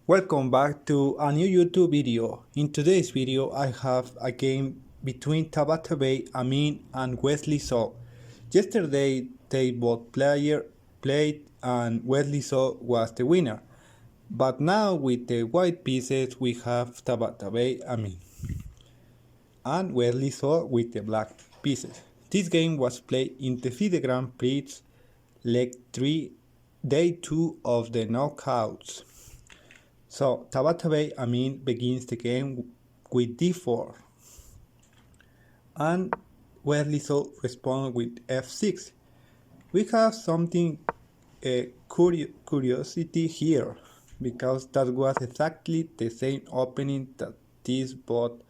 Welcome back to a new YouTube video. In today's video I have a game between Tabatabaei, Amin and Wesley So. Yesterday they both played and Wesley So was the winner. But now with the white pieces we have Tabatabaei, Amin and Wesley So with the black pieces. This game was played in the FIDE Grand Prix Leg 3, Day 2 of the knockouts. So Tabatabaei Amin begins the game with d4 and Wesley So responds with f6. We have something curiosity here because that was exactly the same opening that these both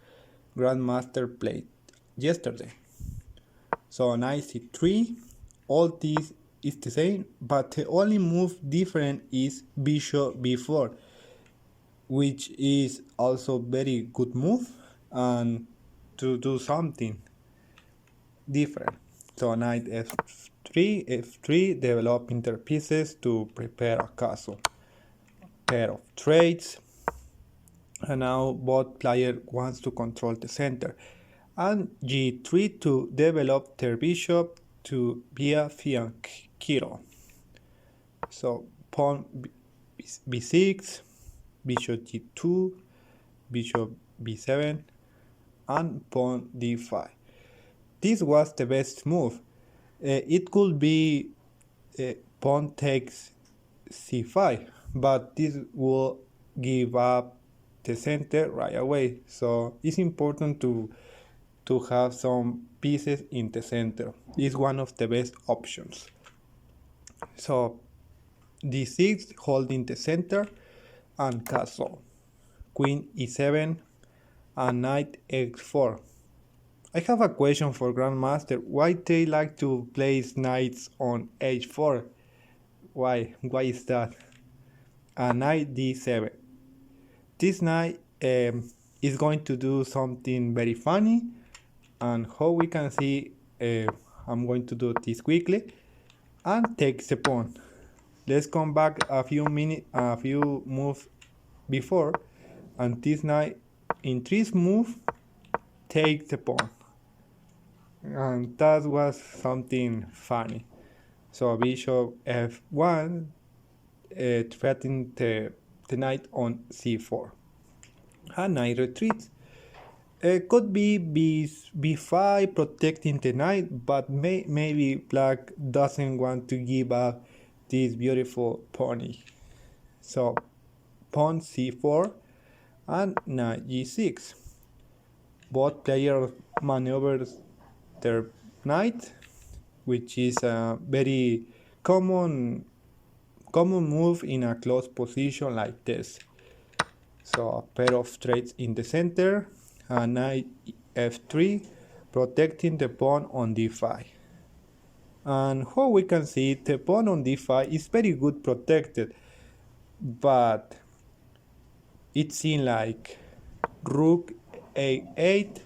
grandmaster played yesterday. So knight c3, all this is the same, but the only move different is bishop b4, which is also very good move and to do something different. So knight f3, developing their pieces to prepare a castle. Pair of trades, and now both player wants to control the center. And g3 to develop their bishop to via hikaru. So pawn b6, bishop g2, bishop b7, and pawn d5. This was the best move. It could be pawn takes c5, but this will give up the center right away. So it's important to have some pieces in the center. It's one of the best options. So d6 holding the center and castle. Queen e7 and knight x4. I have a question for Grandmaster. Why they like to place knights on h4? Why is that? And knight d7. This knight is going to do something very funny, and how we can see, I'm going to do this quickly and take the pawn. Let's come back a few moves before, and this knight in this move takes the pawn, and that was something funny. So bishop f1 threatening the knight on c4, and knight retreats. Could be b5 protecting the knight, but maybe black doesn't want to give up this beautiful pony. So pawn c4 and knight g6. Both players maneuvers their knight, which is a very common move in a close position like this. So a pair of trades in the center, and knight f3 protecting the pawn on d5. And how we can see, the pawn on d5 is very good protected, but it seems like rook a8.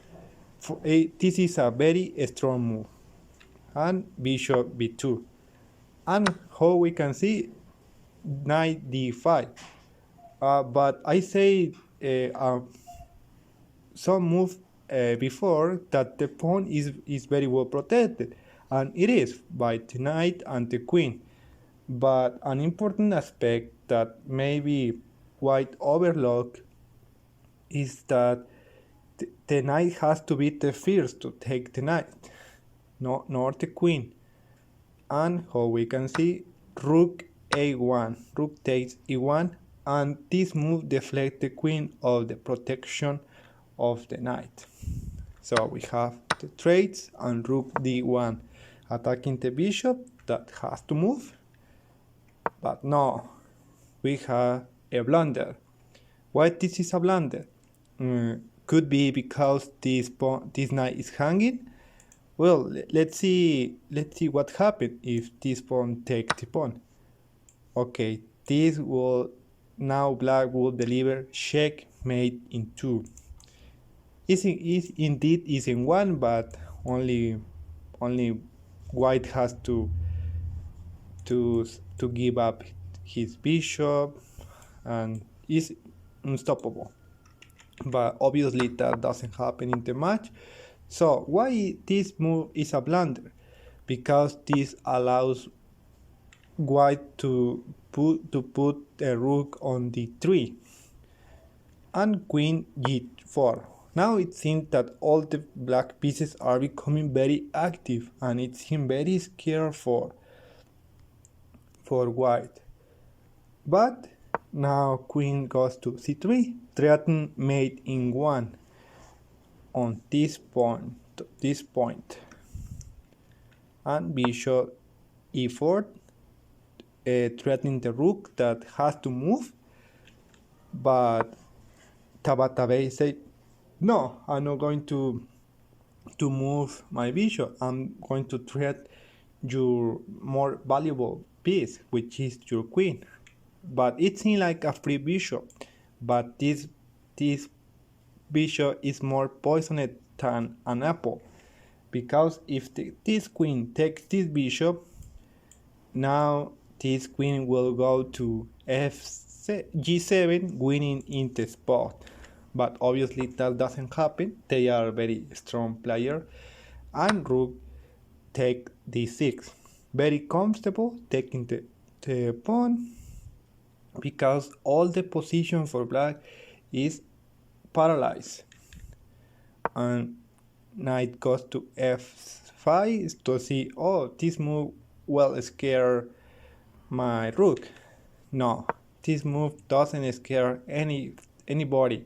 This is a very strong move, and bishop b2. And how we can see, knight d5. But I say some move before that the pawn is very well protected, and it is by the knight and the queen. But an important aspect that maybe white overlook is that the knight has to be the first to take the knight, not the queen. And how we can see, rook a1, rook takes e1, and this move deflects the queen of the protection of the knight. So we have the trades and rook d1 attacking the bishop that has to move, but no, we have a blunder. Why this is a blunder? Could be because this knight is hanging. Well, let's see what happens if this pawn takes the pawn. Okay, this will now black will deliver checkmate in 2. Indeed is in 1, but only white has to give up his bishop, and is unstoppable. But obviously that doesn't happen in the match. So why this move is a blunder? Because this allows white to put a rook on d3 and queen g4. Now it seems that all the black pieces are becoming very active, and it seems very scared for white. But now queen goes to c3, threaten mate in 1 on this point, and bishop e4, threatening the rook that has to move. But Tabatabaei said, no, I'm not going to move my bishop. I'm going to threat your more valuable piece, which is your queen. But it seems like a free bishop, but this bishop is more poisoned than an apple, because if this queen takes this bishop, now this queen will go to g7, winning in the spot. But obviously that doesn't happen. They are a very strong player, and rook take d6, very comfortable, taking the pawn, because all the position for black is paralyzed. And knight goes to f5 to see, oh, this move will scare my rook. No, this move doesn't scare anybody,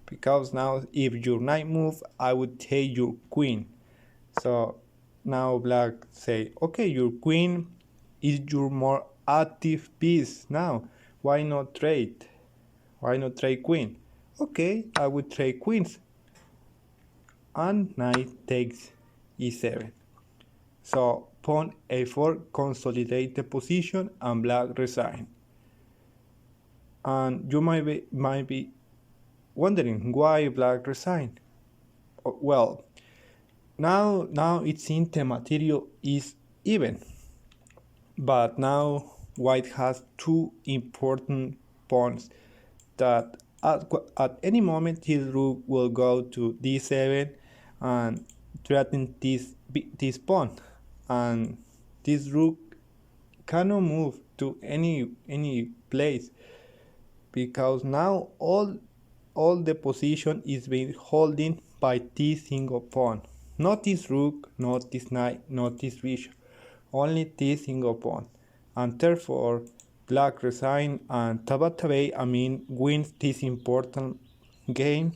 because now if your knight move, I would take your queen. So now black say, okay, your queen is your more active piece now. Why not trade? Why not trade queen? Okay, I would trade queens. And knight takes e7. So pawn a4 consolidate the position, and black resign. And you might be wondering why black resigned. Well, now it seems the material is even, but now white has two important pawns that at any moment his rook will go to d7 and threaten this pawn, and this rook cannot move to any place, because now all the position is being holding by this single pawn. Not this rook, not this knight, not this bishop, only this single pawn. And therefore black resign, and Tabatabaei Amin wins this important game,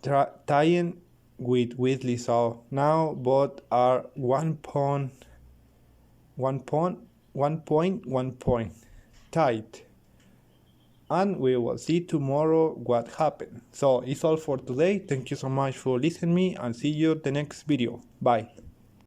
tying with Wesley. So now both are 1 point tied. And we will see tomorrow what happened. So it's all for today. Thank you so much for listening to me, and see you in the next video. Bye.